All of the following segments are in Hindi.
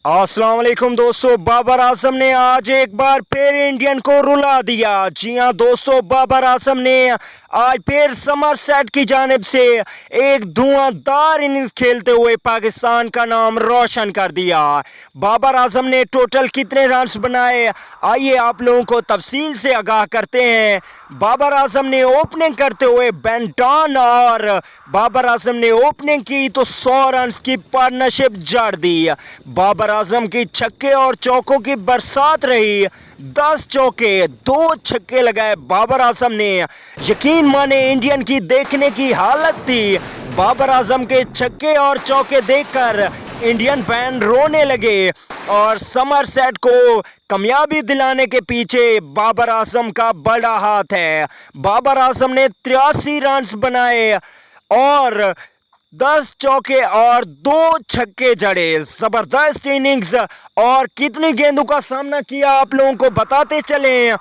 अस्सलाम वालेकुम दोस्तों, बाबर आजम ने आज एक बार फिर इंडियन को रुला दिया। जी हां दोस्तों, बाबर आजम ने आज फिर समरसेट की जानिब से एक धुआंधार इनिंग्स खेलते हुए पाकिस्तान का नाम रोशन कर दिया। बाबर आजम ने टोटल कितने रन्स बनाए, आइए आप लोगों को तफसील से आगाह करते हैं। बाबर आजम ने ओपनिंग करते हुए बेन डॉन और बाबर आजम ने ओपनिंग की तो 100 रन्स की पार्टनरशिप जड़ दी। बाबर आजम की छक्के और चौकों की बरसात रही। 10 चौके 2 छक्के लगाए बाबर आजम ने। यकीन माने इंडियन की देखने की हालत थी। बाबर आजम के छक्के और चौके देखकर इंडियन फैन रोने लगे और समरसेट को कामयाबी दिलाने के पीछे बाबर आजम का बड़ा हाथ है। बाबर आजम ने 83 रन्स बनाए और 10 चौके और 2 छक्के जड़े। जबरदस्त इनिंग्स और कितनी गेंदों का सामना किया आप लोगों को बताते चले।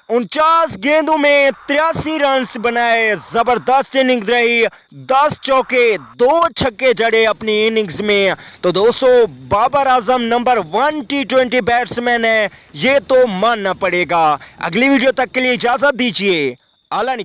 49 गेंदों में 83 रन्स बनाए। जबरदस्त इनिंग्स रही। 10 चौके 2 छक्के जड़े अपनी इनिंग्स में। तो दोस्तों, Babar Azam number 1 T20 batsman है, ये तो मानना पड़ेगा। अगली वीडियो तक के लिए इजाजत दीजिए। आला